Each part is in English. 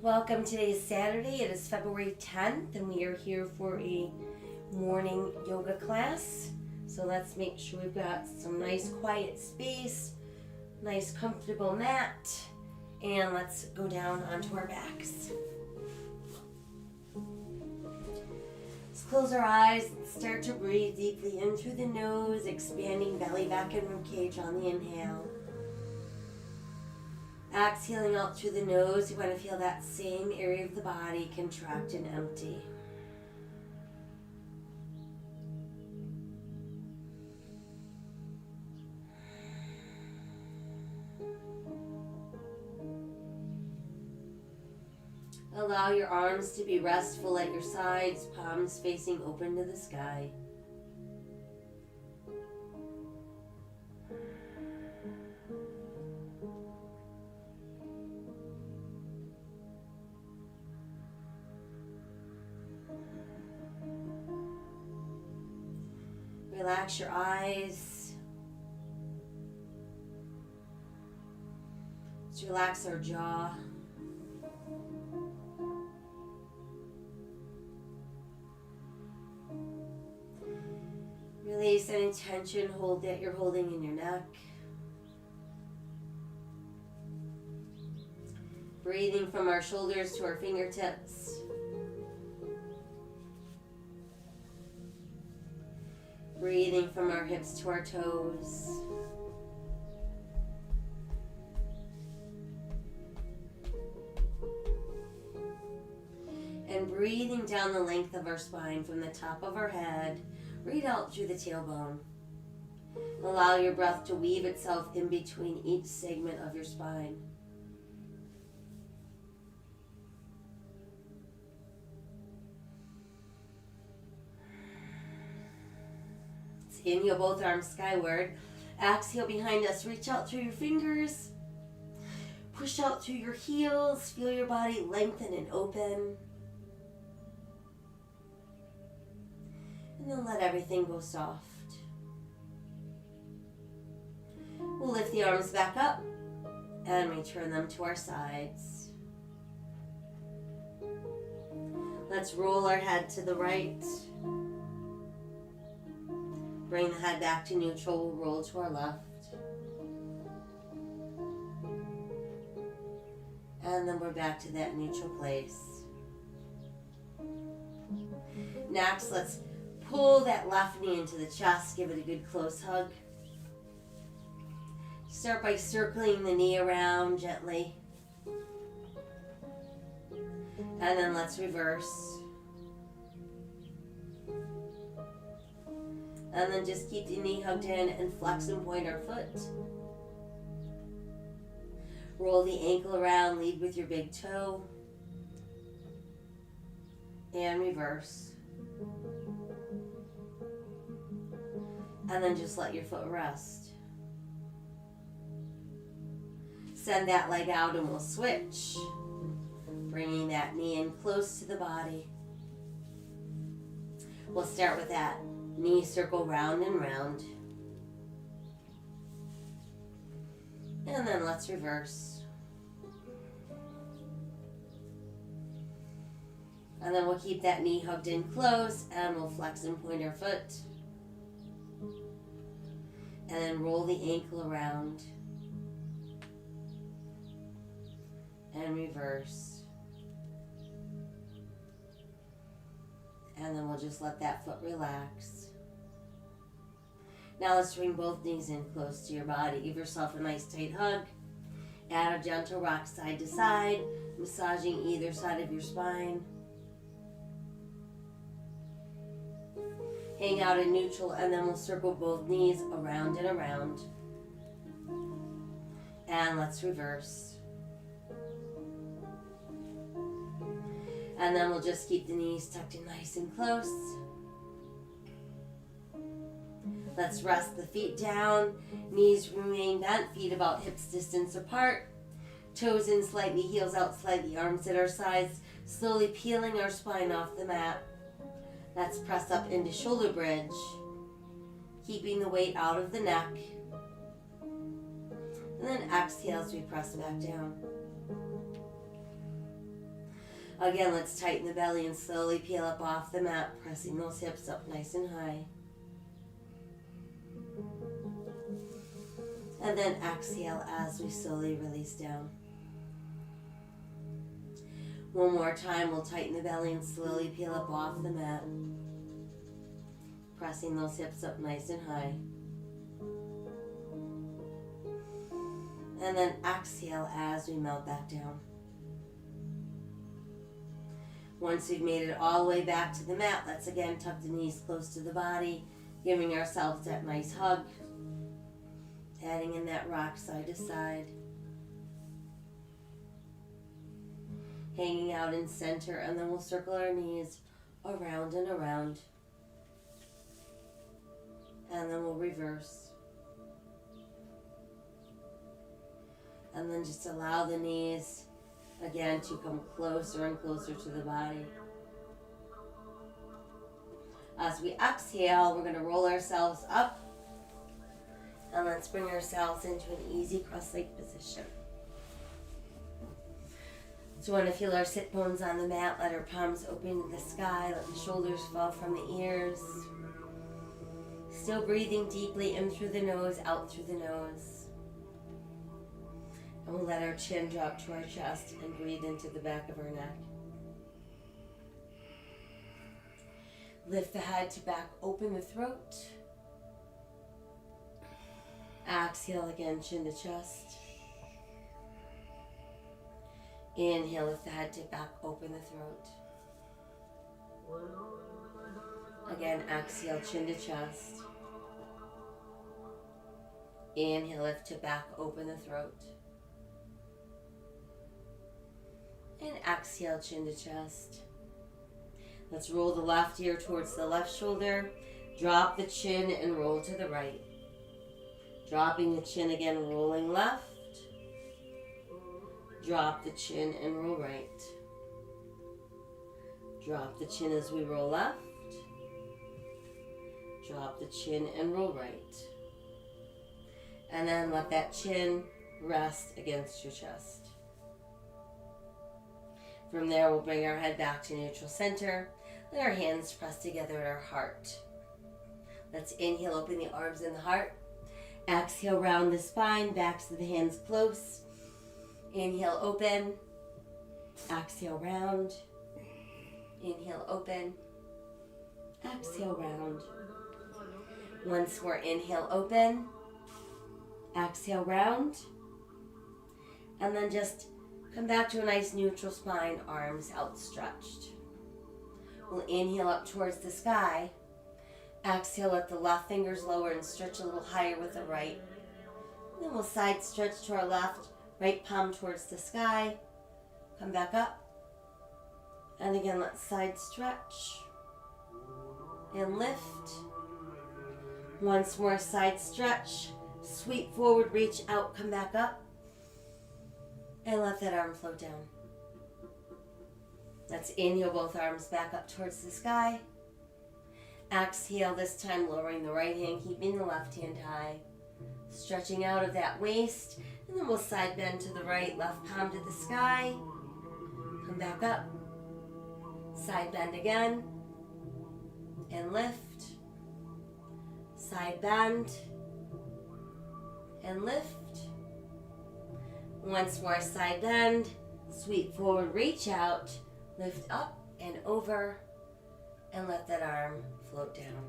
Welcome. Today is Saturday. It is February 10th, and we are here for a morning yoga class. So let's make sure we've got some nice quiet space, nice comfortable mat, and let's go down onto our backs. Let's close our eyes and start to breathe deeply in through the nose, expanding belly, back, and ribcage on the inhale. Exhaling out through the nose, you want to feel that same area of the body contract and empty. Allow your arms to be restful at your sides, palms facing open to the sky. Relax your eyes. Let's relax our jaw. Release any tension that you're holding in your neck. Breathing from our shoulders to our fingertips. Breathing from our hips to our toes. And breathing down the length of our spine from the top of our head, right out through the tailbone. Allow your breath to weave itself in between each segment of your spine. Inhale, both arms skyward. Exhale behind us. Reach out through your fingers. Push out through your heels. Feel your body lengthen and open. And then let everything go soft. We'll lift the arms back up and return them to our sides. Let's roll our head to the right. Bring the head back to neutral. We'll roll to our left. And then we're back to that neutral place. Next, let's pull that left knee into the chest. Give it a good close hug. Start by circling the knee around gently. And then let's reverse. And then just keep the knee hugged in and flex and point our foot. Roll the ankle around, lead with your big toe. And reverse. And then just let your foot rest. Send that leg out and we'll switch. Bringing that knee in close to the body. We'll start with that knee circle round and round. And then let's reverse. And then we'll keep that knee hugged in close and we'll flex and point our foot. And then roll the ankle around. And reverse. And then we'll just let that foot relax. Now let's bring both knees in close to your body. Give yourself a nice tight hug. Add a gentle rock side to side, massaging either side of your spine. Hang out in neutral, and then we'll circle both knees around and around. And let's reverse. And then we'll just keep the knees tucked in nice and close. Let's rest the feet down. Knees remain bent, feet about hips distance apart. Toes in slightly, heels out slightly, arms at our sides. Slowly peeling our spine off the mat. Let's press up into shoulder bridge. Keeping the weight out of the neck. And then exhale as we press back down. Again, let's tighten the belly and slowly peel up off the mat, pressing those hips up nice and high. And then exhale as we slowly release down. One more time, we'll tighten the belly and slowly peel up off the mat, pressing those hips up nice and high. And then exhale as we melt back down. Once we've made it all the way back to the mat, let's again tuck the knees close to the body, giving ourselves that nice hug. Adding in that rock side to side. Hanging out in center, and then we'll circle our knees around and around. And then we'll reverse. And then just allow the knees again to come closer and closer to the body. As we exhale, we're going to roll ourselves up. And let's bring ourselves into an easy cross-legged position. So we want to feel our sit bones on the mat, let our palms open to the sky, let the shoulders fall from the ears. Still breathing deeply in through the nose, out through the nose. And we'll let our chin drop to our chest and breathe into the back of our neck. Lift the head to back, open the throat. Exhale again, chin to chest. Inhale, lift the head, tip back, open the throat. Again, exhale, chin to chest. Inhale, lift, tip back, open the throat. And exhale, chin to chest. Let's roll the left ear towards the left shoulder. Drop the chin and roll to the right. Dropping the chin again, rolling left. Drop the chin and roll right. Drop the chin as we roll left. Drop the chin and roll right. And then let that chin rest against your chest. From there, we'll bring our head back to neutral center. Let our hands press together at our heart. Let's inhale, open the arms and the heart. Exhale, round the spine, backs of the hands close. Inhale, open. Exhale, round. Inhale, open. Exhale, round. Once more, inhale, open. Exhale, round. And then just come back to a nice neutral spine, arms outstretched. We'll inhale up towards the sky. Exhale, let the left fingers lower and stretch a little higher with the right. And then we'll side stretch to our left. Right palm towards the sky. Come back up. And again, let's side stretch. And lift. Once more, side stretch. Sweep forward, reach out, come back up. And let that arm float down. Let's inhale both arms back up towards the sky. Exhale, this time lowering the right hand, keeping the left hand high. Stretching out of that waist. And then we'll side bend to the right, left palm to the sky. Come back up. Side bend again. And lift. Side bend. And lift. Once more, side bend. Sweep forward, reach out. Lift up and over. And let that arm float down.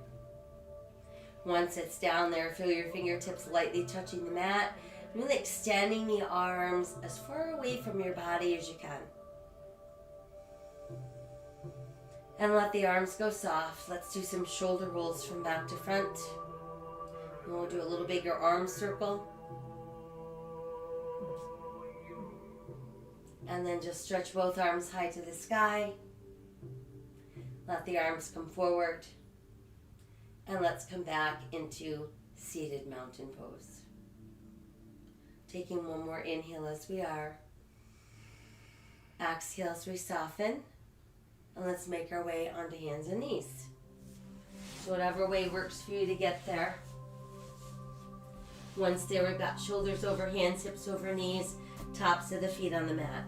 Once it's down there, feel your fingertips lightly touching the mat. Really extending the arms as far away from your body as you can. And let the arms go soft. Let's do some shoulder rolls from back to front. And we'll do a little bigger arm circle. And then just stretch both arms high to the sky. Let the arms come forward. And let's come back into seated mountain pose. Taking one more inhale as we are. Exhale as we soften. And let's make our way onto hands and knees. So whatever way works for you to get there. Once there, we've got shoulders over hands, hips over knees, tops of the feet on the mat.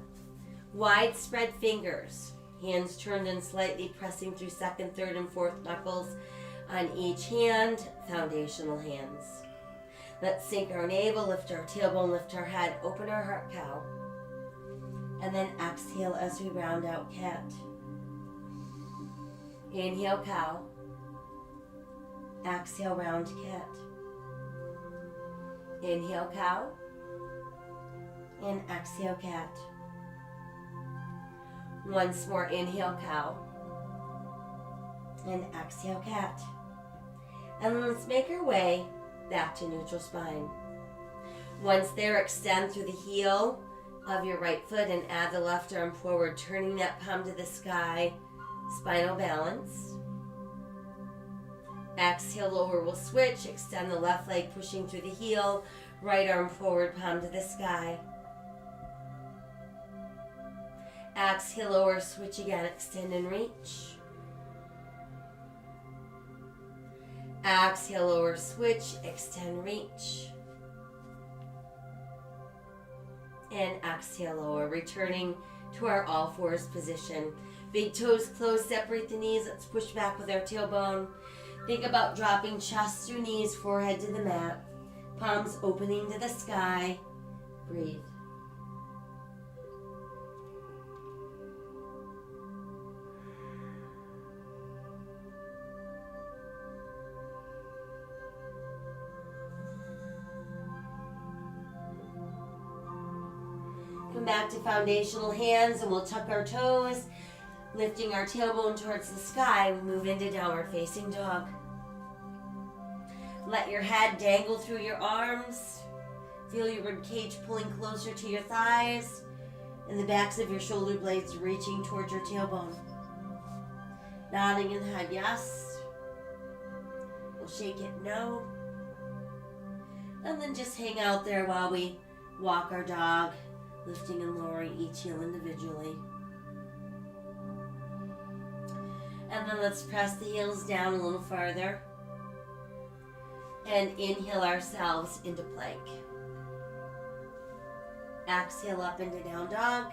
Wide spread fingers, hands turned in slightly, pressing through second, third, and fourth knuckles on each hand, foundational hands. Let's sink our navel, lift our tailbone, lift our head, open our heart cow. And then exhale as we round out cat. Inhale cow. Exhale round cat. Inhale cow. And exhale cat. Once more, inhale cow. And exhale cat. And then let's make our way back to neutral spine. Once there, extend through the heel of your right foot and add the left arm forward, turning that palm to the sky, spinal balance. Exhale, lower, we'll switch, extend the left leg, pushing through the heel, right arm forward, palm to the sky. Exhale, lower, switch again, extend and reach. Exhale, lower, switch, extend, reach. And exhale, lower, returning to our all fours position. Big toes closed, separate the knees. Let's push back with our tailbone. Think about dropping chest through knees, forehead to the mat. Palms opening to the sky. Breathe. Come back to foundational hands and we'll tuck our toes, lifting our tailbone towards the sky. We move into downward facing dog. Let your head dangle through your arms. Feel your rib cage pulling closer to your thighs and the backs of your shoulder blades reaching towards your tailbone. Nodding in the head, yes. We'll shake it, no. And then just hang out there while we walk our dog, lifting and lowering each heel individually. And then let's press the heels down a little farther. And inhale ourselves into plank. Exhale up into down dog.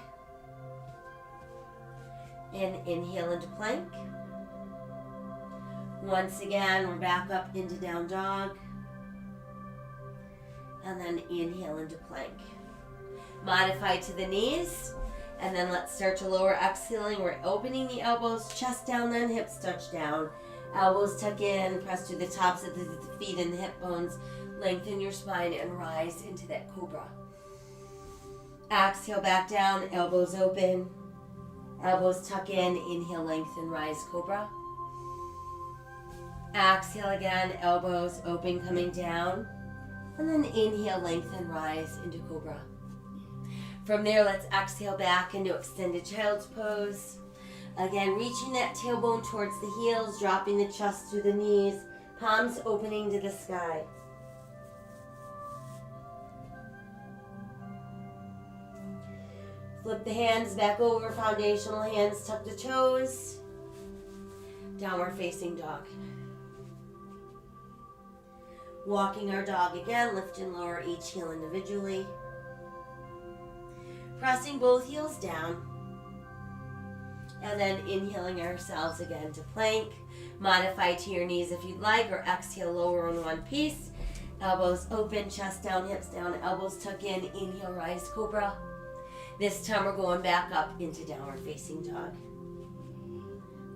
And inhale into plank. Once again, we're back up into down dog. And then inhale into plank. Modify to the knees, and then let's start to lower, exhaling. We're opening the elbows, chest down, then hips touch down. Elbows tuck in, press to the tops of the feet and the hip bones. Lengthen your spine and rise into that cobra. Exhale back down, elbows open. Elbows tuck in, inhale, lengthen, rise, cobra. Exhale again, elbows open, coming down. And then inhale, lengthen, rise into cobra. From there, let's exhale back into extended child's pose. Again, reaching that tailbone towards the heels, dropping the chest to the knees, palms opening to the sky. Flip the hands back over, foundational hands, tuck the toes. Downward facing dog. Walking our dog again, lift and lower each heel individually. Pressing both heels down. And then inhaling ourselves again to plank. Modify to your knees if you'd like, or exhale, lower in one piece. Elbows open, chest down, hips down, elbows tuck in, inhale, rise, cobra. This time we're going back up into downward facing dog.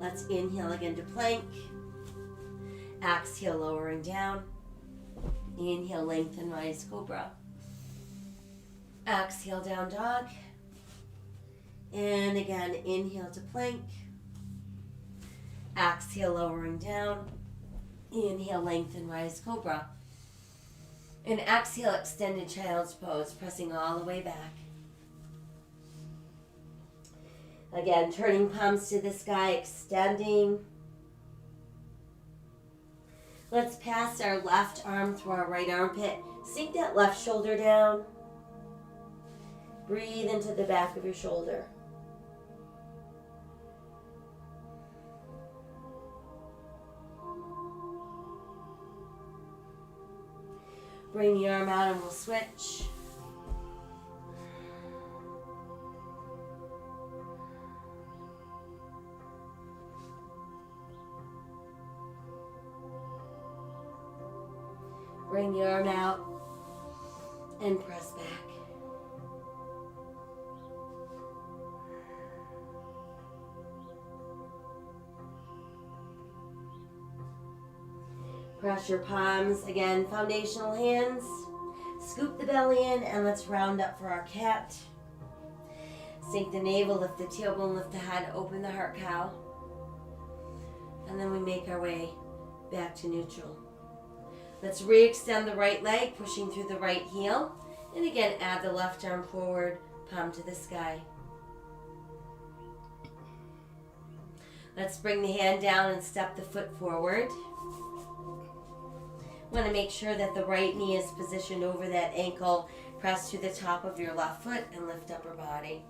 Let's inhale again to plank. Exhale, lowering down. Inhale, lengthen, rise, cobra. Exhale, down dog. And again, inhale to plank. Exhale, lowering down. Inhale, lengthen, rise, cobra. And exhale, extended child's pose, pressing all the way back. Again, turning palms to the sky, extending. Let's pass our left arm through our right armpit. Sink that left shoulder down. Breathe into the back of your shoulder. Bring the arm out and we'll switch. Bring the arm out and press back. Press your palms, again, foundational hands. Scoop the belly in and let's round up for our cat. Sink the navel, lift the tailbone, lift the head, open the heart cow. And then we make our way back to neutral. Let's re-extend the right leg, pushing through the right heel. And again, add the left arm forward, palm to the sky. Let's bring the hand down and step the foot forward. Want to make sure that the right knee is positioned over that ankle. Press to the top of your left foot and lift upper body.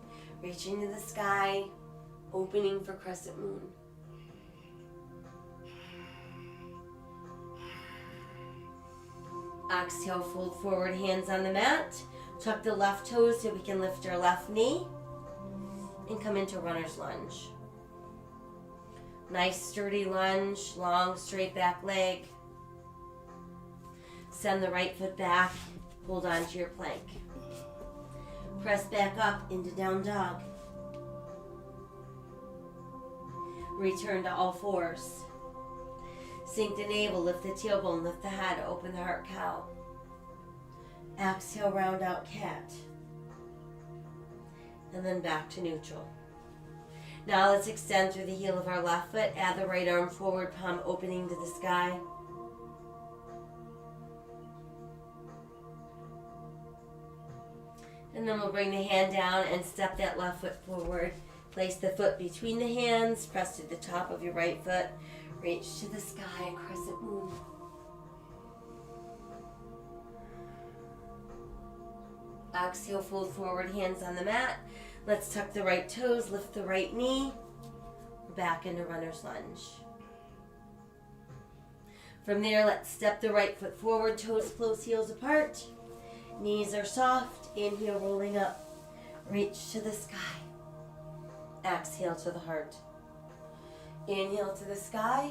Reaching to the sky, opening for crescent moon. Exhale, fold forward, hands on the mat. Tuck the left toes so we can lift our left knee. And come into runner's lunge. Nice sturdy lunge, long straight back leg. Send the right foot back, hold on to your plank. Press back up into down dog. Return to all fours. Sink the navel, lift the tailbone, lift the head, open the heart cow. Exhale, round out cat. And then back to neutral. Now let's extend through the heel of our left foot, add the right arm forward, palm opening to the sky. And then we'll bring the hand down and step that left foot forward. Place the foot between the hands, press to the top of your right foot. Reach to the sky, crescent moon. Exhale, fold forward, hands on the mat. Let's tuck the right toes, lift the right knee. Back into runner's lunge. From there, let's step the right foot forward, toes close, heels apart. Knees are soft, inhale, rolling up. Reach to the sky. Exhale to the heart. Inhale to the sky.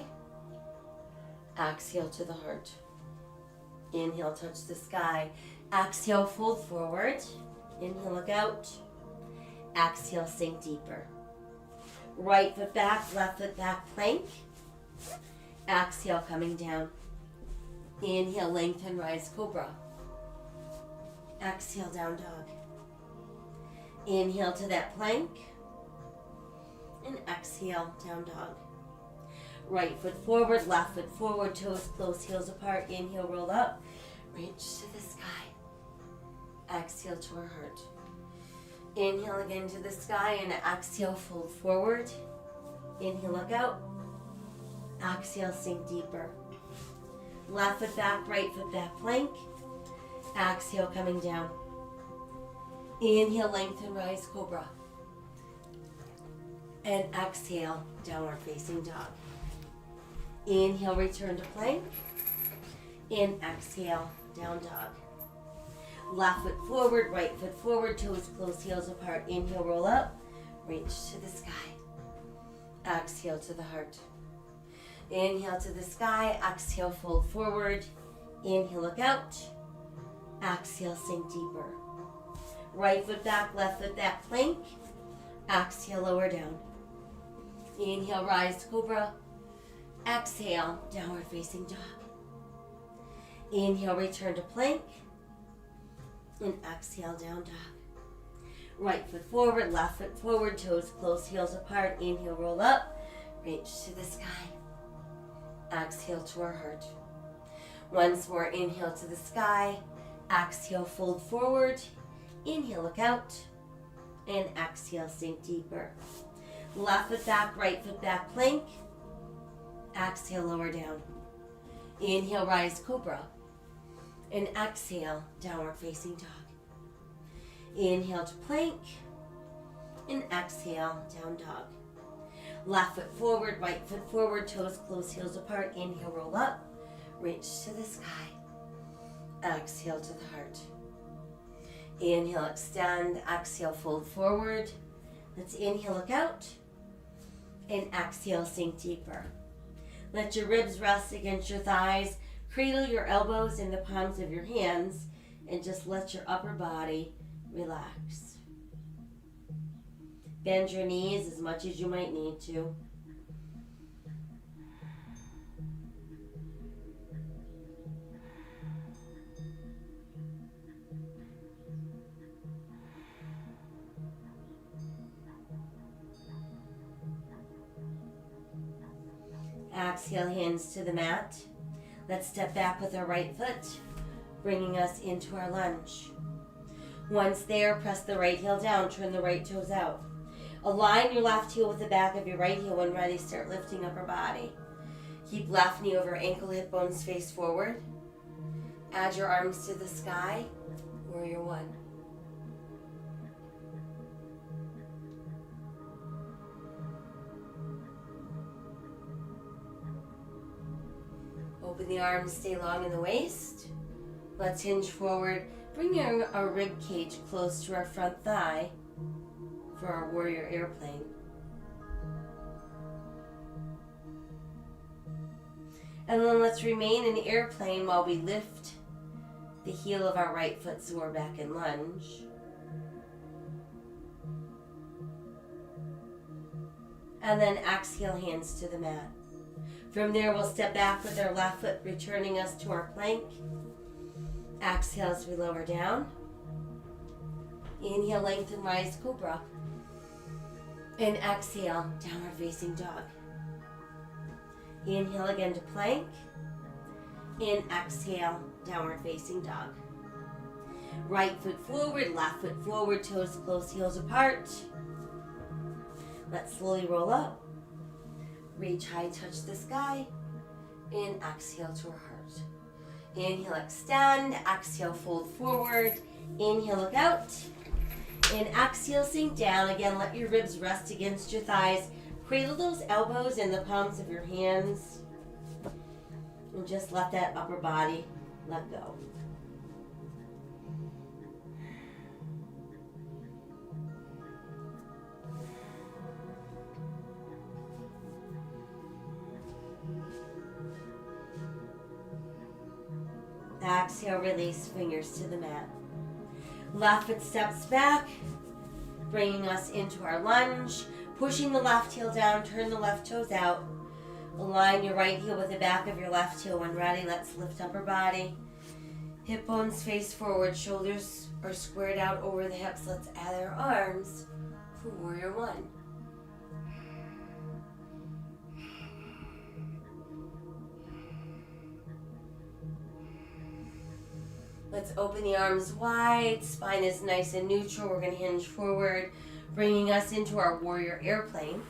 Exhale to the heart. Inhale, touch the sky. Exhale, fold forward. Inhale, look out. Exhale, sink deeper. Right foot back, left foot back, plank. Exhale, coming down. Inhale, lengthen, rise, cobra. Exhale, down dog. Inhale to that plank. And exhale, down dog. Right foot forward, left foot forward, toes close, heels apart. Inhale, roll up. Reach to the sky. Exhale to our heart. Inhale again to the sky and exhale, fold forward. Inhale, look out. Exhale, sink deeper. Left foot back, right foot back, plank. Exhale, coming down. Inhale, lengthen, rise, cobra. And exhale, downward facing dog. Inhale, return to plank. And exhale, down dog. Left foot forward, right foot forward, toes close, heels apart. Inhale, roll up, reach to the sky. Exhale to the heart. Inhale to the sky, exhale, fold forward. Inhale, look out. Exhale, sink deeper. Right foot back, left foot back, plank. Exhale, lower down. Inhale, rise, cobra. Exhale, downward facing dog. Inhale, return to plank. And exhale, down dog. Right foot forward, left foot forward, toes close, heels apart. Inhale, roll up, reach to the sky. Exhale to our heart. Once more, inhale to the sky. Exhale, fold forward. Inhale, look out. And exhale, sink deeper. Left foot back, right foot back, plank. Exhale, lower down. Inhale, rise, cobra. And exhale, downward facing dog. Inhale to plank. And exhale, down dog. Left foot forward, right foot forward, toes close, heels apart. Inhale, roll up. Reach to the sky. Exhale to the heart. Inhale, extend. Exhale, fold forward. Let's inhale, look out. And exhale, sink deeper. Let your ribs rest against your thighs. Cradle your elbows in the palms of your hands and just let your upper body relax. Bend your knees as much as you might need to. Exhale, hands to the mat. Let's step back with our right foot, bringing us into our lunge. Once there, press the right heel down, turn the right toes out. Align your left heel with the back of your right heel. When ready, start lifting upper body. Keep left knee over ankle, hip bones face forward. Add your arms to the sky, warrior one. Open the arms, stay long in the waist. Let's hinge forward. Bring our rib cage close to our front thigh for our warrior airplane. And then let's remain in airplane while we lift the heel of our right foot so we're back in lunge. And then exhale, hands to the mat. From there, we'll step back with our left foot, returning us to our plank. Exhale as we lower down. Inhale, lengthen, rise, cobra. And exhale, downward facing dog. Inhale again to plank. And exhale, downward facing dog. Right foot forward, left foot forward, toes close, heels apart. Let's slowly roll up. Reach high, touch the sky, and exhale to our heart. Inhale, extend, exhale, fold forward, inhale, look out, and exhale, sink down. Again, let your ribs rest against your thighs. Cradle those elbows in the palms of your hands, and just let that upper body let go. Exhale, release, fingers to the mat. Left foot steps back, bringing us into our lunge. Pushing the left heel down, turn the left toes out. Align your right heel with the back of your left heel. When ready, let's lift upper body. Hip bones face forward, shoulders are squared out over the hips. Let's add our arms for warrior one. Let's open the arms wide, spine is nice and neutral. We're going to hinge forward, bringing us into our warrior airplane.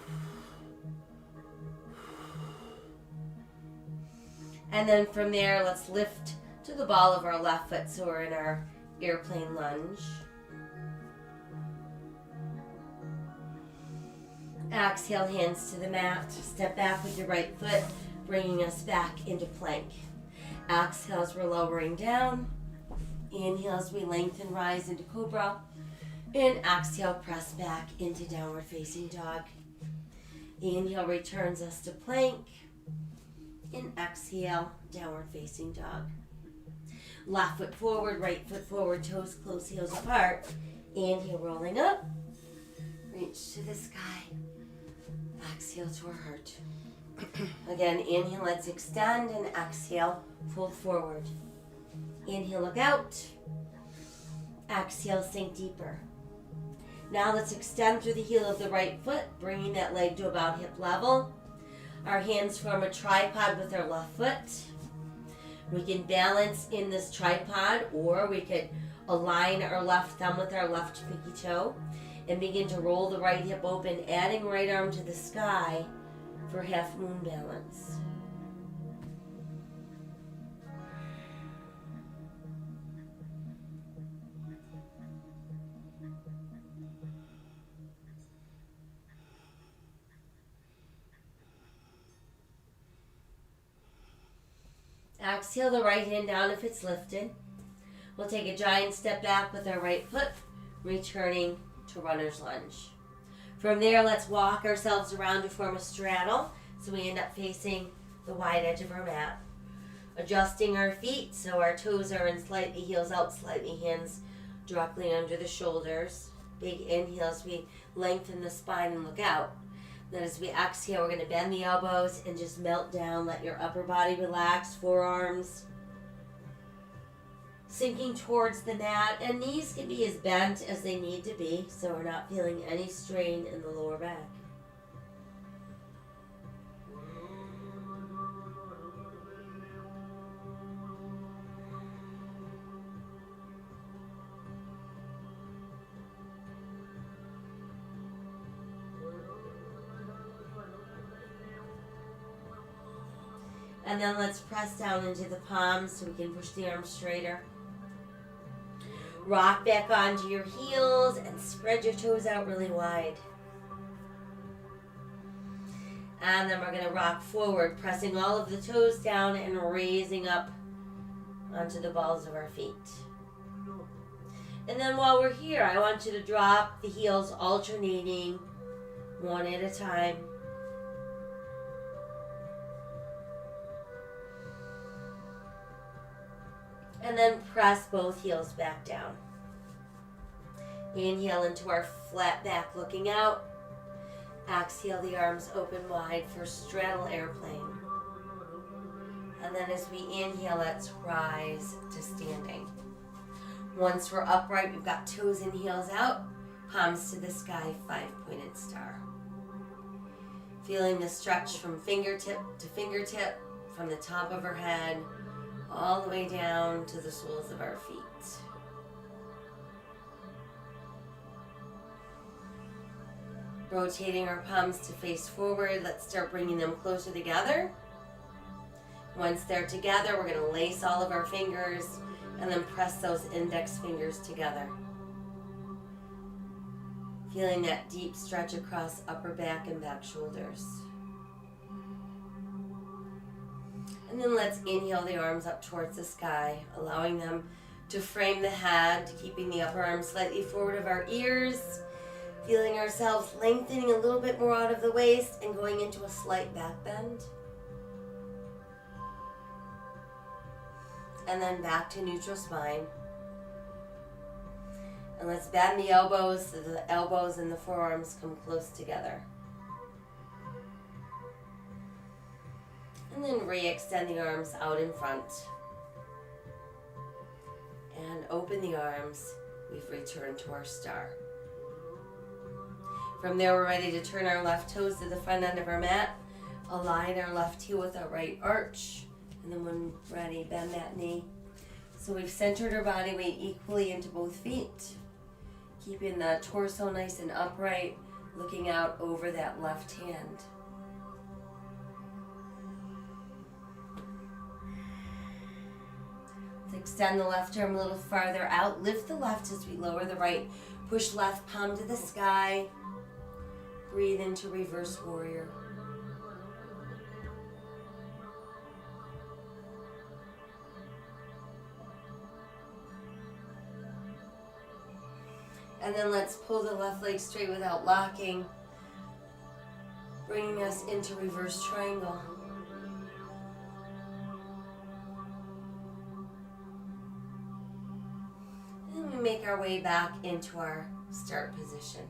And then from there, let's lift to the ball of our left foot so we're in our airplane lunge. Exhale, hands to the mat. Step back with your right foot, bringing us back into plank. Exhale as we're lowering down. Inhale as we lengthen, rise into cobra. And exhale, press back into downward facing dog. Inhale returns us to plank. And exhale, downward facing dog. Left foot forward, right foot forward, toes close, heels apart. Inhale, rolling up. Reach to the sky. Exhale to our heart. Again, inhale, let's extend, and exhale, fold forward. Inhale, look out. Exhale, sink deeper. Now let's extend through the heel of the right foot, bringing that leg to about hip level. Our hands form a tripod with our left foot. We can balance in this tripod, or we could align our left thumb with our left pinky toe and begin to roll the right hip open, adding right arm to the sky for half moon balance. Exhale the right hand down if it's lifted. We'll take a giant step back with our right foot, returning to runner's lunge. From there, let's walk ourselves around to form a straddle, so we end up facing the wide edge of our mat. Adjusting our feet so our toes are in slightly heels out, slightly hands directly under the shoulders. Big inhales, we lengthen the spine and look out. Then as we exhale, we're going to bend the elbows and just melt down. Let your upper body relax, forearms sinking towards the mat, and knees can be as bent as they need to be, so we're not feeling any strain in the lower back. And then let's press down into the palms so we can push the arms straighter. Rock back onto your heels and spread your toes out really wide. And then we're going to rock forward, pressing all of the toes down and raising up onto the balls of our feet. And then while we're here, I want you to drop the heels alternating one at a time. And then press both heels back down. Inhale into our flat back looking out. Exhale, the arms open wide for straddle airplane. And then as we inhale, let's rise to standing. Once we're upright, we've got toes and heels out, palms to the sky, 5-pointed star. Feeling the stretch from fingertip to fingertip, from the top of our head, all the way down to the soles of our feet. Rotating our palms to face forward, let's start bringing them closer together. Once they're together, we're going to lace all of our fingers and then press those index fingers together. Feeling that deep stretch across upper back and back shoulders. And then let's inhale the arms up towards the sky, allowing them to frame the head, keeping the upper arms slightly forward of our ears, feeling ourselves lengthening a little bit more out of the waist and going into a slight back bend. And then back to neutral spine. And let's bend the elbows so the elbows and the forearms come close together. And then re-extend the arms out in front. And open the arms. We've returned to our star. From there, we're ready to turn our left toes to the front end of our mat. Align our left heel with our right arch. And then when ready, bend that knee. So we've centered our body weight equally into both feet. Keeping the torso nice and upright, looking out over that left hand. Extend the left arm a little farther out. Lift the left as we lower the right. Push left palm to the sky. Breathe into reverse warrior. And then let's pull the left leg straight without locking, bringing us into reverse triangle. Make our way back into our start position.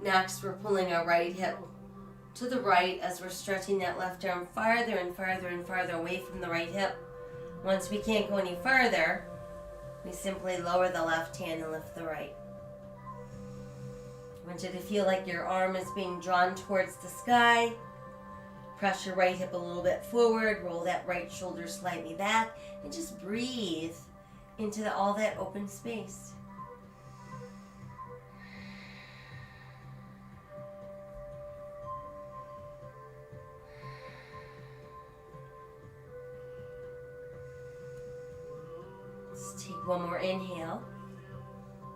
Next, we're pulling our right hip to the right as we're stretching that left arm farther and farther and farther away from the right hip. Once we can't go any farther, we simply lower the left hand and lift the right. I want you to feel like your arm is being drawn towards the sky. Press your right hip a little bit forward, roll that right shoulder slightly back, and just breathe into all that open space. Let's take one more inhale.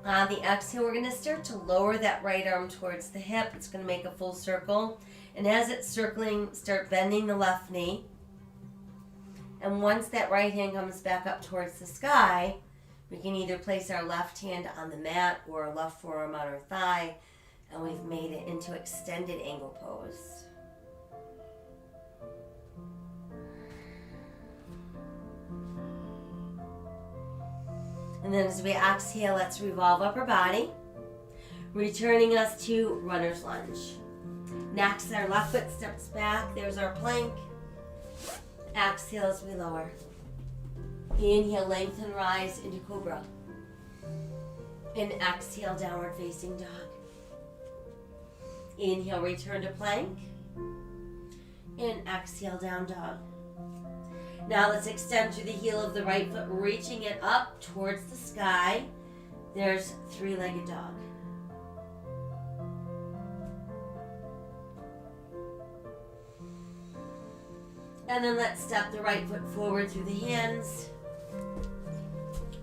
On the exhale, we're going to start to lower that right arm towards the hip. It's going to make a full circle. And as it's circling, start bending the left knee. And once that right hand comes back up towards the sky, we can either place our left hand on the mat or our left forearm on our thigh, and we've made it into extended angle pose. And then as we exhale, let's revolve upper body, returning us to runner's lunge. Next, our left foot steps back. There's our plank. Exhale as we lower. Inhale, lengthen, rise into cobra. And exhale, downward facing dog. Inhale, return to plank. And exhale, down dog. Now let's extend through the heel of the right foot, reaching it up towards the sky. There's three-legged dog. And then let's step the right foot forward through the hands,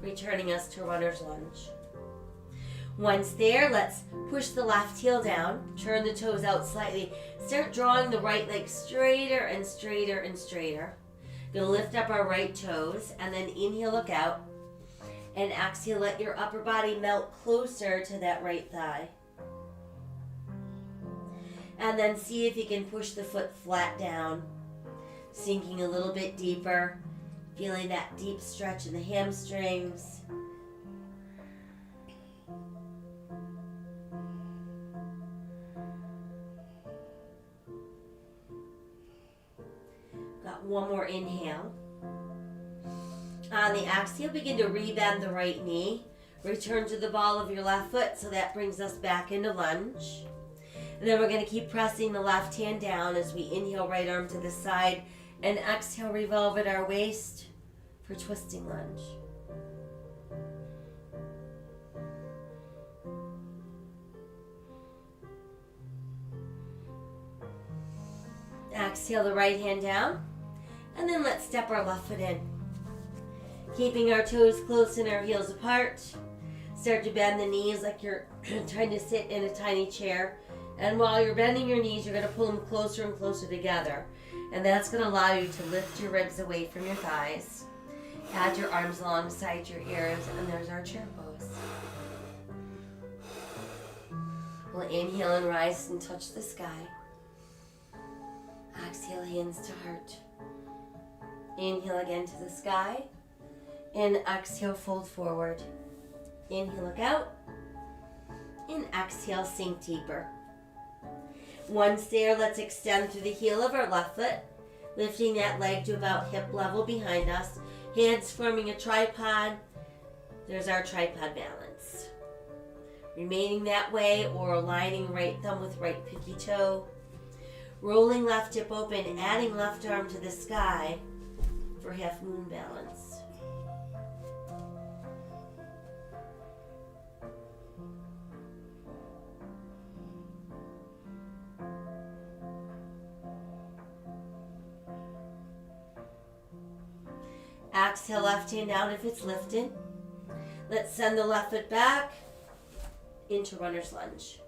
returning us to runner's lunge. Once there, let's push the left heel down, turn the toes out slightly, start drawing the right leg straighter and straighter and straighter. Gonna lift up our right toes, and then inhale, look out, and exhale, let your upper body melt closer to that right thigh. And then see if you can push the foot flat down, sinking a little bit deeper, feeling that deep stretch in the hamstrings. Got one more inhale. On the exhale, begin to rebend the right knee. Return to the ball of your left foot, so that brings us back into lunge. And then we're going to keep pressing the left hand down as we inhale, right arm to the side, and exhale, revolve at our waist for twisting lunge. Exhale the right hand down, and then let's step our left foot in. Keeping our toes close and our heels apart. Start to bend the knees like you're trying to sit in a tiny chair. And while you're bending your knees, you're going to pull them closer and closer together. And that's going to allow you to lift your ribs away from your thighs. Add your arms alongside your ears, and there's our chair pose. We'll inhale and rise and touch the sky. Exhale, hands to heart. Inhale again to the sky. And exhale, fold forward. Inhale, look out. And exhale, sink deeper. Once there, let's extend through the heel of our left foot, lifting that leg to about hip level behind us. Hands forming a tripod. There's our tripod balance. Remaining that way, or aligning right thumb with right pinky toe. Rolling left hip open, adding left arm to the sky for half moon balance. Exhale, left hand out if it's lifted. Let's send the left foot back into runner's lunge.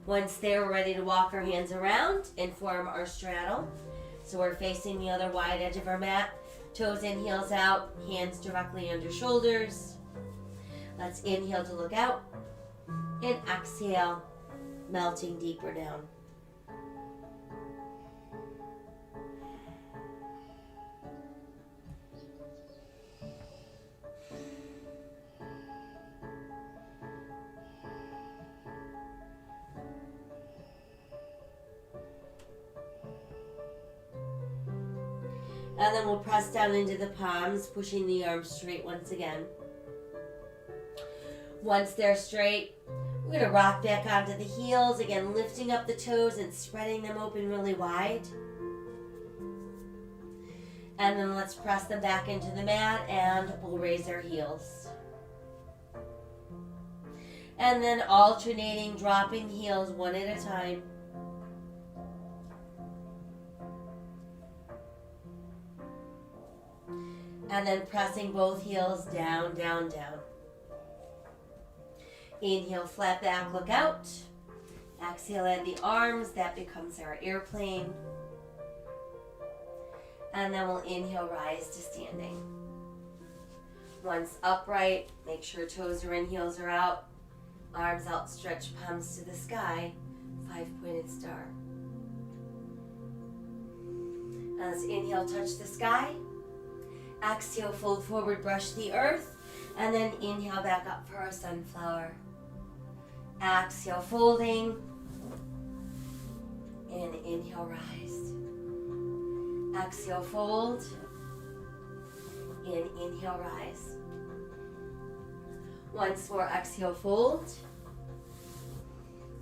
Once there, we're ready to walk our hands around and form our straddle. So we're facing the other wide edge of our mat. Toes in, heels out, hands directly under shoulders. Let's inhale to look out. And exhale, melting deeper down. And then we'll press down into the palms, pushing the arms straight once again. Once they're straight, we're going to rock back onto the heels, again lifting up the toes and spreading them open really wide. And then let's press them back into the mat, and we'll raise our heels. And then alternating, dropping heels one at a time. And then pressing both heels down, down, down. Inhale, flat back, look out. Exhale, add the arms. That becomes our airplane. And then we'll inhale, rise to standing. Once upright, make sure toes are in, heels are out. Arms outstretched, palms to the sky. 5-pointed star. And let's inhale, touch the sky. Exhale, fold forward, brush the earth. And then inhale back up for our sunflower. Exhale, folding. And inhale, rise. Exhale, fold. And inhale, rise. Once more, exhale, fold.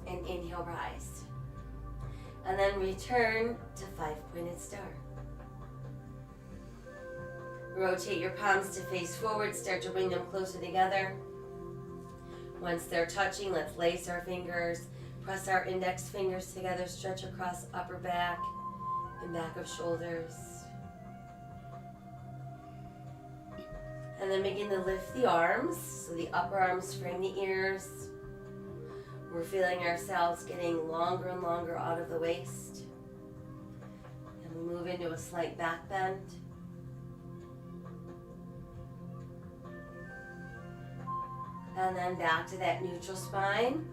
And inhale, rise. And then return to 5-pointed star. Rotate your palms to face forward. Start to bring them closer together. Once they're touching, let's lace our fingers. Press our index fingers together. Stretch across upper back and back of shoulders. And then begin to lift the arms. So the upper arms frame the ears. We're feeling ourselves getting longer and longer out of the waist. And we move into a slight back bend. And then back to that neutral spine.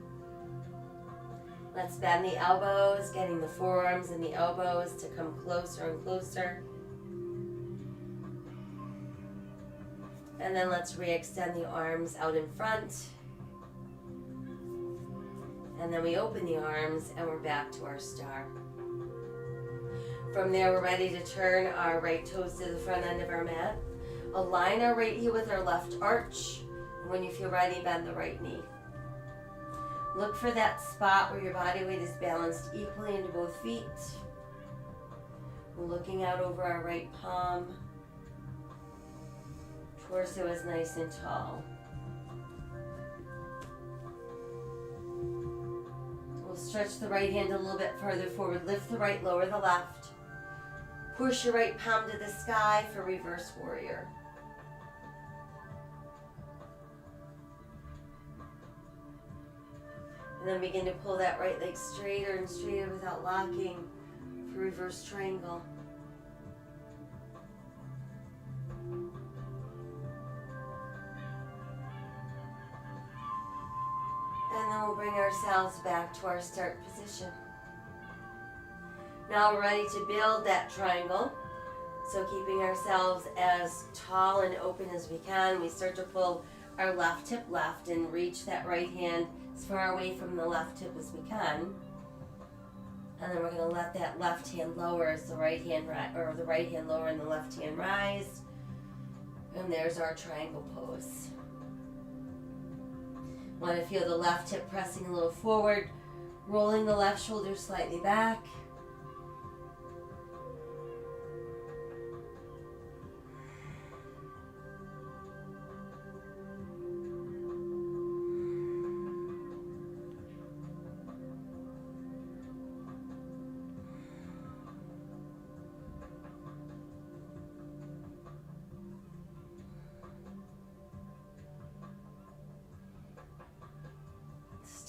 Let's bend the elbows, getting the forearms and the elbows to come closer and closer. And then let's re-extend the arms out in front. And then we open the arms and we're back to our star. From there, we're ready to turn our right toes to the front end of our mat. Align our right heel with our left arch. When you feel ready, bend the right knee. Look for that spot where your body weight is balanced equally into both feet. We're looking out over our right palm. Torso is nice and tall. We'll stretch the right hand a little bit further forward. Lift the right, lower the left. Push your right palm to the sky for reverse warrior. And then begin to pull that right leg straighter and straighter without locking for reverse triangle. And then we'll bring ourselves back to our start position. Now we're ready to build that triangle. So keeping ourselves as tall and open as we can, we start to pull our left hip left and reach that right hand as far away from the left hip as we can. And then we're going to let that left hand lower as the right hand or the right hand lower and the left hand rise. And there's our triangle pose. Want to feel the left hip pressing a little forward, rolling the left shoulder slightly back.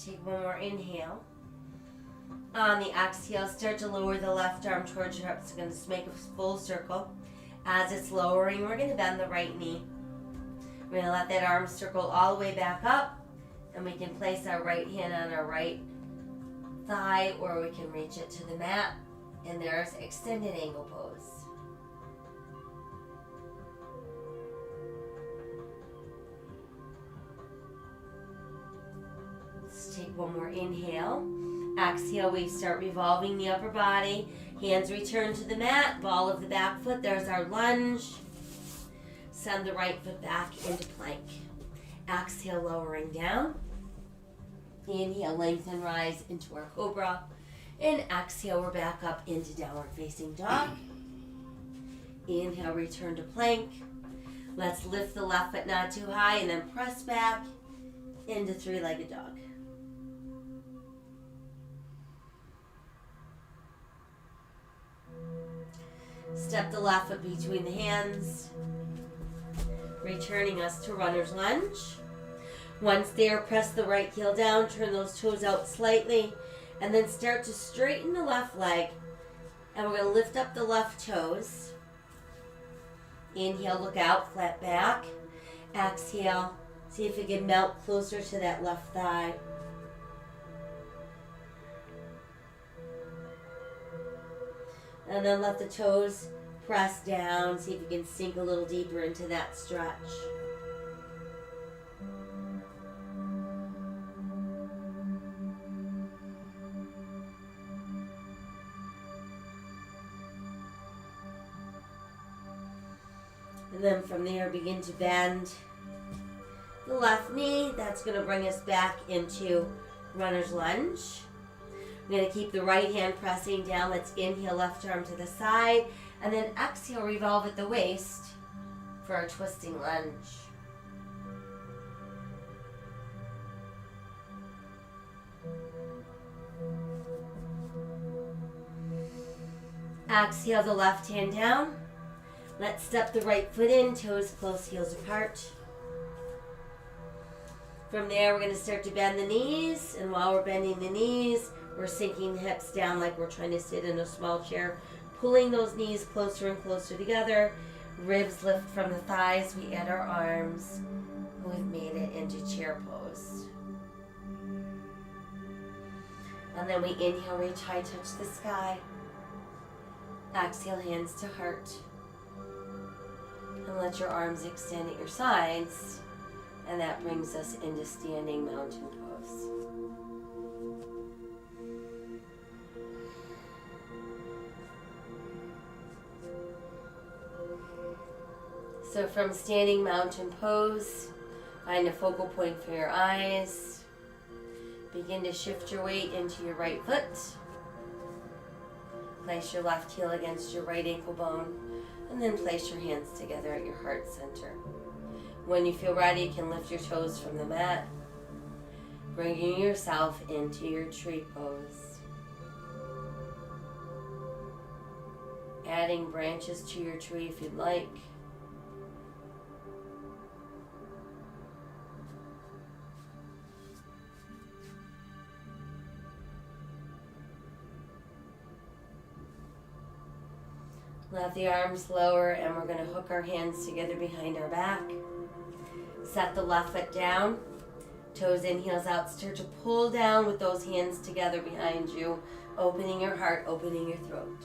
Take one more inhale. On the exhale, start to lower the left arm towards your hips. We're going to make a full circle. As it's lowering, we're going to bend the right knee. We're going to let that arm circle all the way back up. And we can place our right hand on our right thigh, or we can reach it to the mat. And there's extended angle pose. Take one more inhale. Exhale, we start revolving the upper body. Hands return to the mat. Ball of the back foot. There's our lunge. Send the right foot back into plank. Exhale, lowering down. Inhale, lengthen, rise into our cobra. And exhale, we're back up into downward facing dog. Inhale, return to plank. Let's lift the left foot not too high and then press back into three-legged dog. Step the left foot between the hands, returning us to runner's lunge. Once there, press the right heel down, turn those toes out slightly, and then start to straighten the left leg. And we're going to lift up the left toes, Inhale, look out, flat back. Exhale, see if you can melt closer to that left thigh. And then let the toes press down. See if you can sink a little deeper into that stretch. And then from there, begin to bend the left knee. That's going to bring us back into runner's lunge. We're going to keep the right hand pressing down. Let's inhale, left arm to the side. And then exhale, revolve at the waist for our twisting lunge. Exhale the left hand down. Let's step the right foot in, toes close, heels apart. From there, we're going to start to bend the knees. And while we're bending the knees, we're sinking the hips down like we're trying to sit in a small chair. Pulling those knees closer and closer together. Ribs lift from the thighs. We add our arms. We've made it into chair pose. And then we inhale, reach high, touch the sky. Exhale, hands to heart. And let your arms extend at your sides. And that brings us into standing mountain pose. So from standing mountain pose, find a focal point for your eyes. Begin to shift your weight into your right foot. Place your left heel against your right ankle bone. And then place your hands together at your heart center. When you feel ready, you can lift your toes from the mat, bringing yourself into your tree pose. Adding branches to your tree if you'd like. Let the arms lower, and we're going to hook our hands together behind our back. Set the left foot down. Toes in, heels out. Start to pull down with those hands together behind you, opening your heart, opening your throat.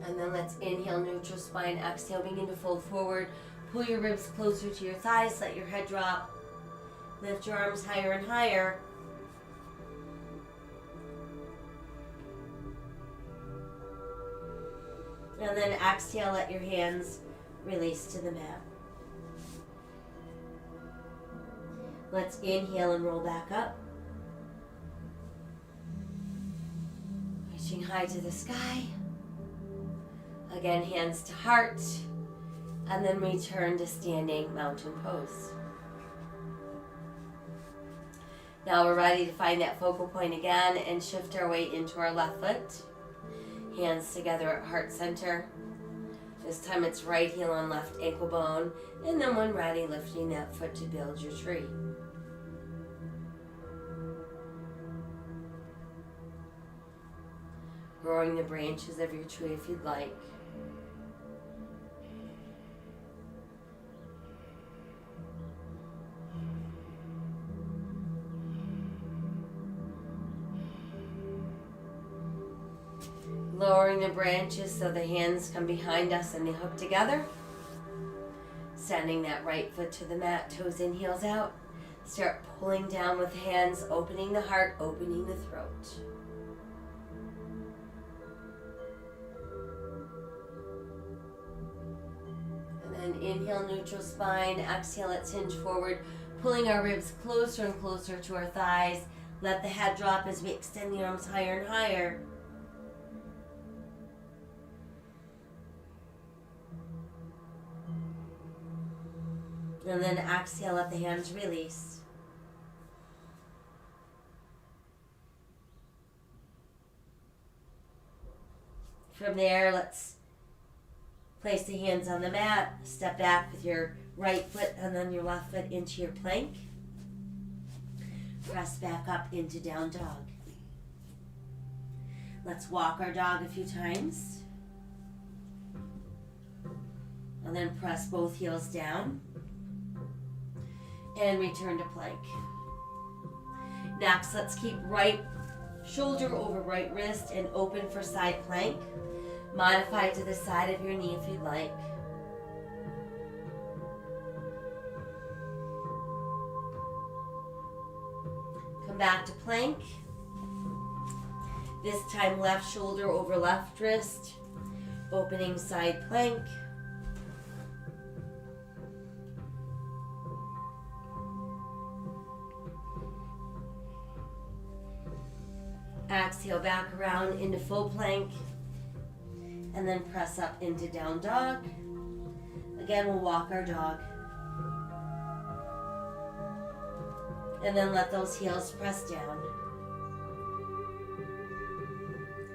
And then let's inhale, neutral spine. Exhale, begin to fold forward. Pull your ribs closer to your thighs. Let your head drop. Lift your arms higher and higher. And then exhale, let your hands release to the mat. Let's inhale and roll back up. Reaching high to the sky. Again, hands to heart. And then return to standing mountain pose. Now we're ready to find that focal point again and shift our weight into our left foot. Hands together at heart center. This time it's right heel on left ankle bone. And then when ready, lifting that foot to build your tree. Growing the branches of your tree if you'd like. Lowering the branches so the hands come behind us and they hook together. Sending that right foot to the mat, toes in, heels out. Start pulling down with hands, opening the heart, opening the throat. And then inhale, neutral spine. Exhale, let's hinge forward, pulling our ribs closer and closer to our thighs. Let the head drop as we extend the arms higher and higher. And then exhale, let the hands release. From there, let's place the hands on the mat. Step back with your right foot and then your left foot into your plank. Press back up into down dog. Let's walk our dog a few times. And then press both heels down. And return to plank. Next, let's keep right shoulder over right wrist and open for side plank. Modify to the side of your knee if you'd like. Come back to plank. This time left shoulder over left wrist. Opening side plank. Exhale back around into full plank. And then press up into down dog. Again, we'll walk our dog. And then let those heels press down.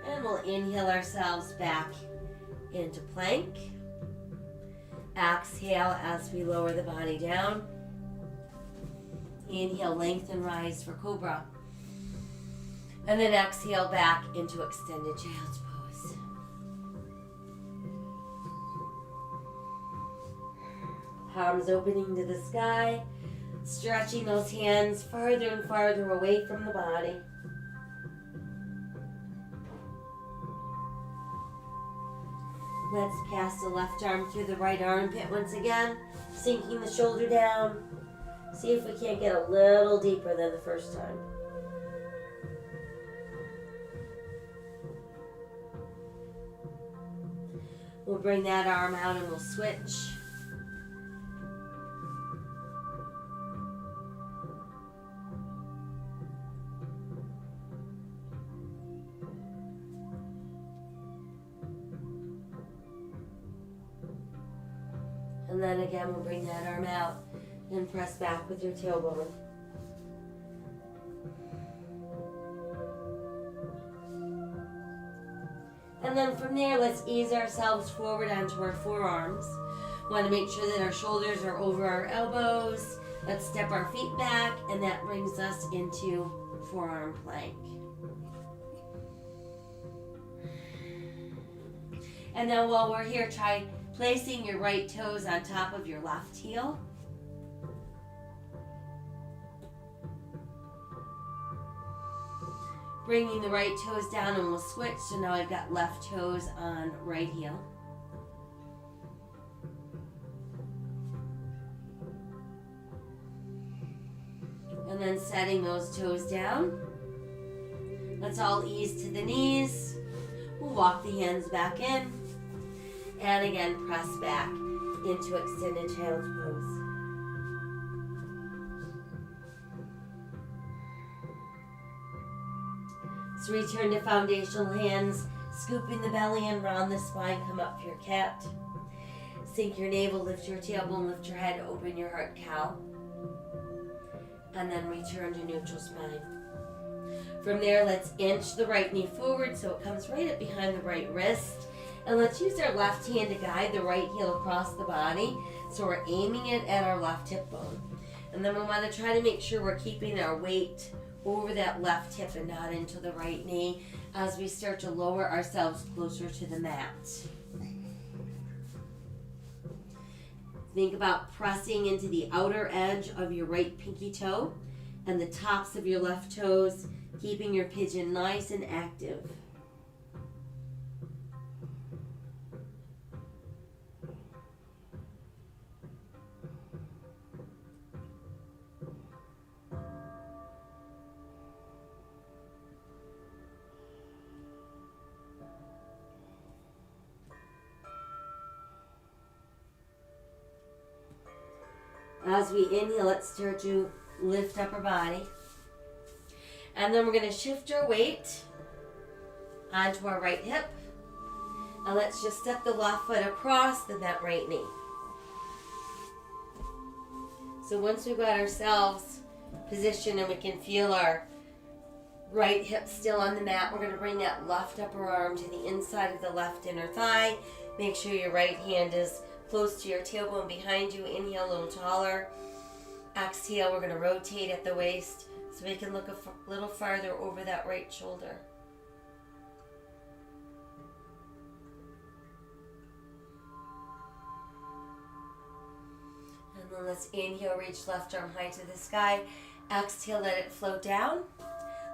And we'll inhale ourselves back into plank. Exhale as we lower the body down. Inhale, lengthen, rise for cobra. And then exhale back into extended child's pose. Palms opening to the sky. Stretching those hands farther and farther away from the body. Let's pass the left arm through the right armpit once again. Sinking the shoulder down. See if we can't get a little deeper than the first time. We'll bring that arm out and we'll switch. And then again, we'll bring that arm out and press back with your tailbone. And then from there, let's ease ourselves forward onto our forearms. Want to make sure that our shoulders are over our elbows. Let's step our feet back, and that brings us into forearm plank. And then while we're here, try placing your right toes on top of your left heel. Bringing the right toes down, and we'll switch. So now I've got left toes on right heel. And then setting those toes down. Let's all ease to the knees. We'll walk the hands back in. And again, press back into extended child's pose. So return to foundational hands, scooping the belly in, round the spine, come up for your cat. Sink your navel, lift your tailbone, lift your head, open your heart, cow. And then return to neutral spine. From there, let's inch the right knee forward so it comes right up behind the right wrist. And let's use our left hand to guide the right heel across the body. So we're aiming it at our left hip bone. And then we want to try to make sure we're keeping our weight over that left hip and not into the right knee as we start to lower ourselves closer to the mat. Think about pressing into the outer edge of your right pinky toe and the tops of your left toes, keeping your pigeon nice and active. As we inhale, let's start to lift up our body. And then we're going to shift our weight onto our right hip. And let's just step the left foot across that right knee. So once we've got ourselves positioned and we can feel our right hip still on the mat, we're going to bring that left upper arm to the inside of the left inner thigh. Make sure your right hand is close to your tailbone behind you. Inhale a little taller. Exhale, we're going to rotate at the waist so we can look a little farther over that right shoulder. And let's inhale, reach left arm high to the sky. Exhale, let it float down.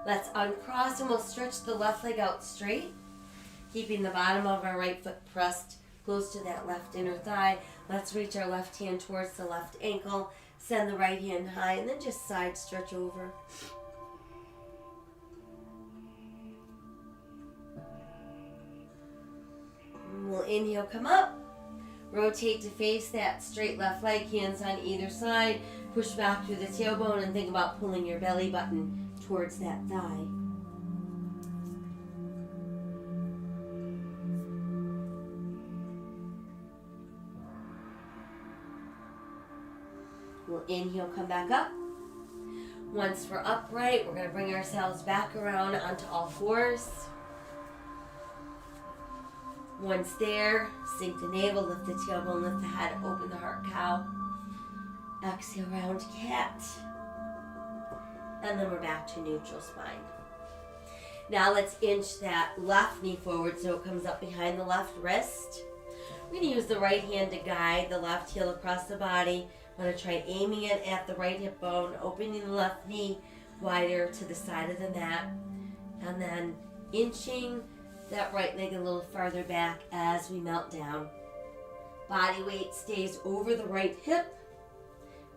Let's uncross and we'll stretch the left leg out straight, keeping the bottom of our right foot pressed close to that left inner thigh. Let's reach our left hand towards the left ankle. Send the right hand high and then just side stretch over. We'll inhale, come up. Rotate to face that straight left leg, hands on either side. Push back through the tailbone and think about pulling your belly button towards that thigh. We'll inhale, come back up. Once we're upright, we're going to bring ourselves back around onto all fours. Once there, sink the navel, lift the tailbone, lift the head, open the heart, cow. Exhale, round cat. And then we're back to neutral spine. Now let's inch that left knee forward so it comes up behind the left wrist. We're going to use the right hand to guide the left heel across the body. I'm going to try aiming it at the right hip bone, opening the left knee wider to the side of the mat, and then inching that right leg a little farther back as we melt down. Body weight stays over the right hip,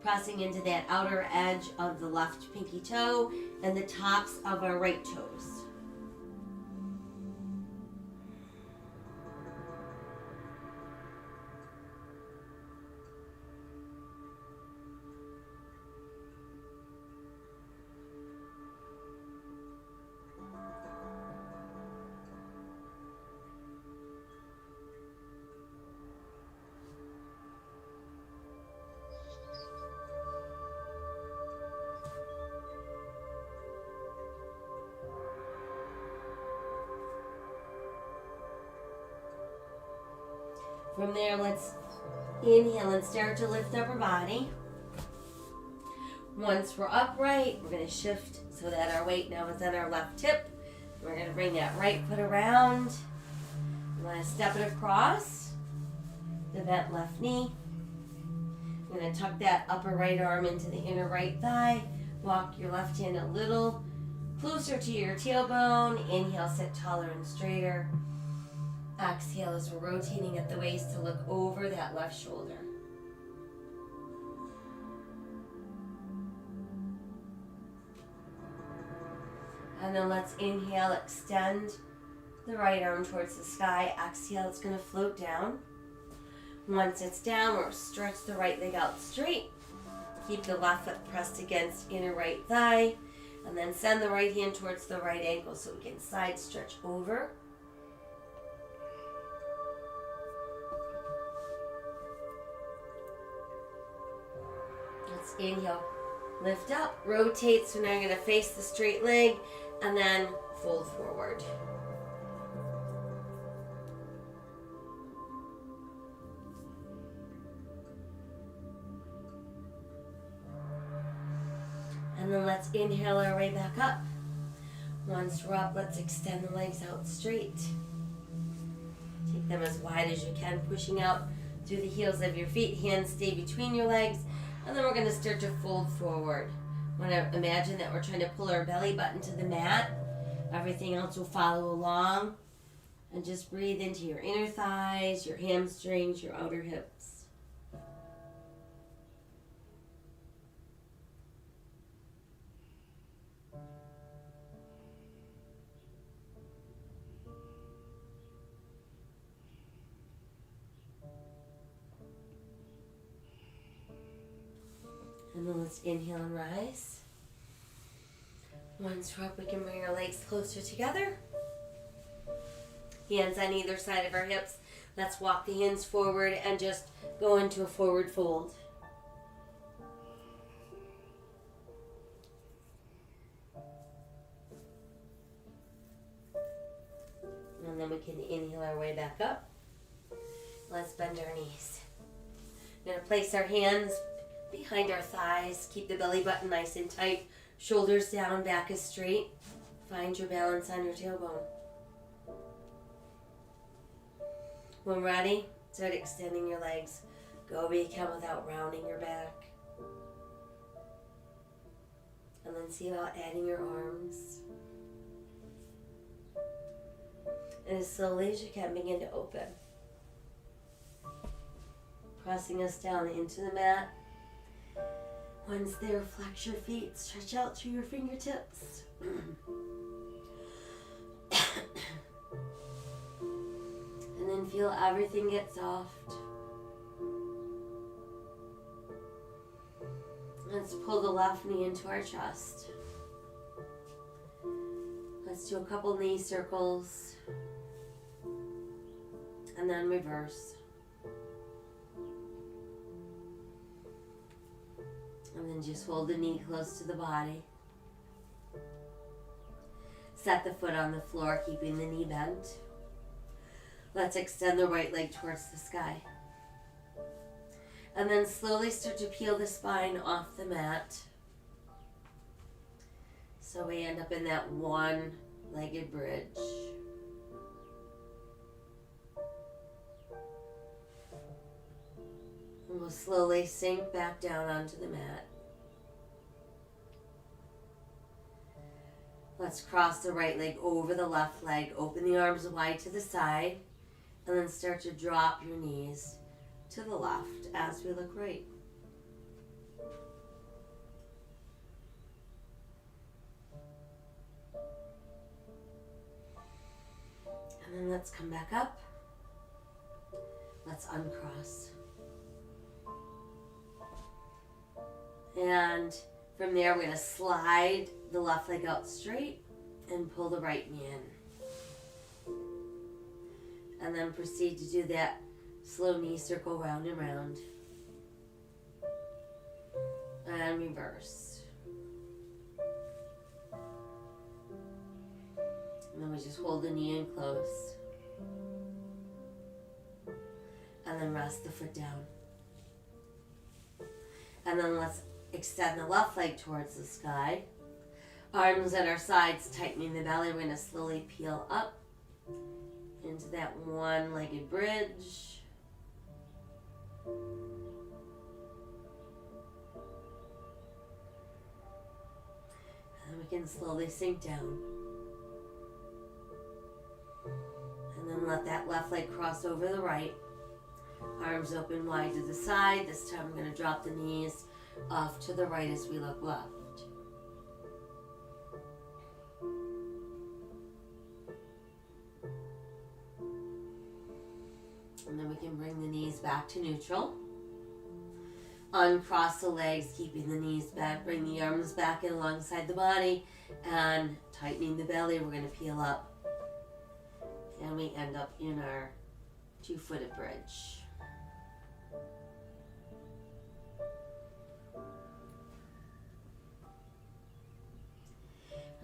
pressing into that outer edge of the left pinky toe and the tops of our right toes. From there, let's inhale and start to lift up our body. Once we're upright, we're going to shift so that our weight now is on our left hip. We're going to bring that right foot around. I'm going to step it across the bent left knee. I'm going to tuck that upper right arm into the inner right thigh. Walk your left hand a little closer to your tailbone. Inhale, sit taller and straighter. Exhale as we're rotating at the waist to look over that left shoulder. And then let's inhale, extend the right arm towards the sky. Exhale, it's going to float down. Once it's down, we'll stretch the right leg out straight. Keep the left foot pressed against inner right thigh. And then send the right hand towards the right ankle so we can side stretch over. Let's inhale, lift up, rotate. So now you're going to face the straight leg and then fold forward. And then let's inhale our way back up. Once we're up, let's extend the legs out straight. Take them as wide as you can, pushing out through the heels of your feet. Hands stay between your legs. And then we're going to start to fold forward. Want to imagine that we're trying to pull our belly button to the mat. Everything else will follow along. And just breathe into your inner thighs, your hamstrings, your outer hips. And then let's inhale and rise. Once we're up, we can bring our legs closer together. Hands on either side of our hips. Let's walk the hands forward and just go into a forward fold. And then we can inhale our way back up. Let's bend our knees. We're going to place our hands behind our thighs. Keep the belly button nice and tight. Shoulders down, back is straight. Find your balance on your tailbone. When ready, start extending your legs Go where you can without rounding your back. And then see about adding your arms. And as slowly as you can, begin to open. Pressing us down into the mat. Once there, flex your feet, stretch out through your fingertips. And then feel everything get soft. Let's pull the left knee into our chest. Let's do a couple knee circles. And then reverse. And then just hold the knee close to the body. Set the foot on the floor, keeping the knee bent. Let's extend the right leg towards the sky. And then slowly start to peel the spine off the mat. So we end up in that one-legged bridge. And we'll slowly sink back down onto the mat. Let's cross the right leg over the left leg. Open the arms wide to the side. And then start to drop your knees to the left as we look right. And then let's come back up. Let's uncross. And from there, we're going to slide the left leg out straight and pull the right knee in. And then proceed to do that slow knee circle round and round. And reverse. And then we just hold the knee in close. And then rest the foot down. And then let's extend the left leg towards the sky. Arms at our sides, tightening the belly. We're going to slowly peel up into that one-legged bridge. And then we can slowly sink down. And then let that left leg cross over the right. Arms open wide to the side. This time we're going to drop the knees off to the right as we look left. And then we can bring the knees back to neutral. Uncross the legs, keeping the knees bent. Bring the arms back in alongside the body. And tightening the belly, we're going to peel up. And we end up in our two-footed bridge.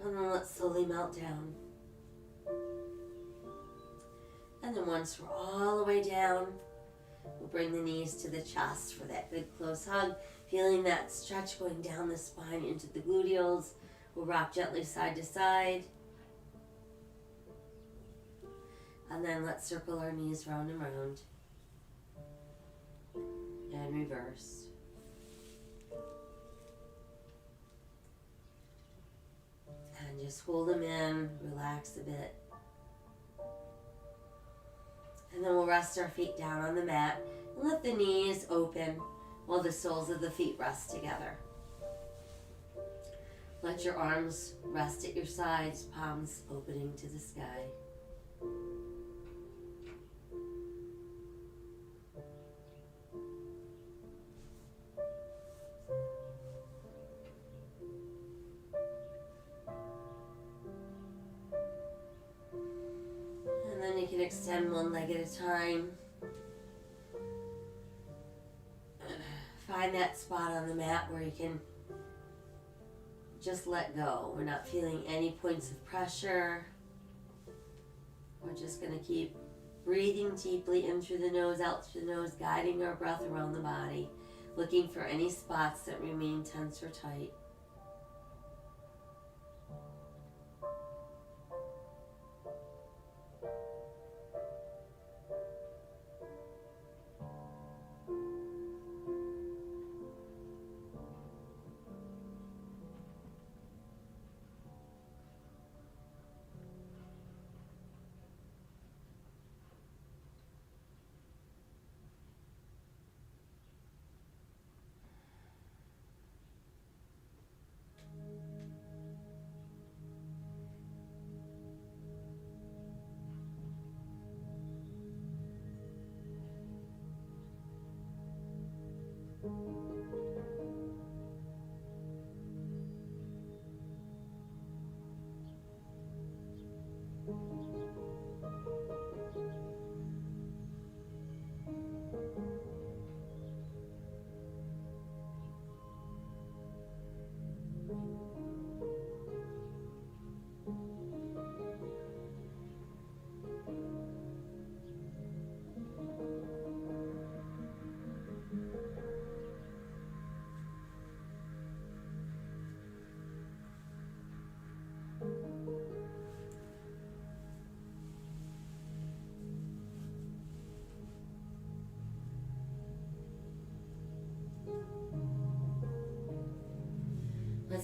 And then let's slowly melt down. And then once we're all the way down, we'll bring the knees to the chest for that good close hug. Feeling that stretch going down the spine into the gluteals. We'll rock gently side to side. And then let's circle our knees round and round. And reverse. And just hold them in, relax a bit. And then we'll rest our feet down on the mat and let the knees open while the soles of the feet rest together. Let your arms rest at your sides, palms opening to the sky. Extend one leg at a time. Find that spot on the mat where you can just let go. We're not feeling any points of pressure. We're just going to keep breathing deeply in through the nose, out through the nose, guiding our breath around the body, looking for any spots that remain tense or tight.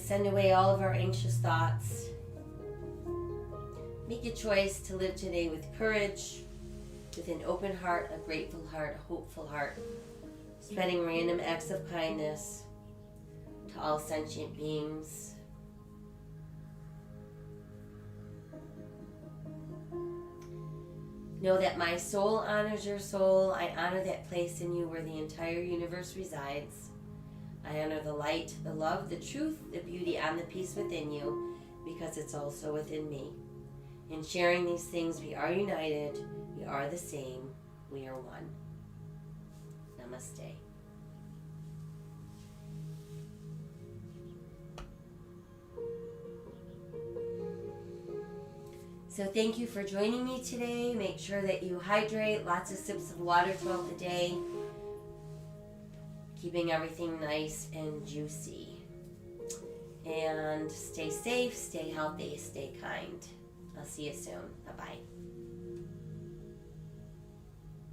send away all of our anxious thoughts. Make a choice to live today with courage, with an open heart, a grateful heart, a hopeful heart, spreading random acts of kindness to all sentient beings. Know that my soul honors your soul. I honor that place in you where the entire universe resides. I honor the light, the love, the truth, the beauty, and the peace within you, because it's also within me. In sharing these things, we are united, we are the same, we are one. Namaste. So thank you for joining me today. Make sure that you hydrate, lots of sips of water throughout the day, keeping everything nice and juicy. And stay safe, stay healthy, stay kind. I'll see you soon. Bye-bye.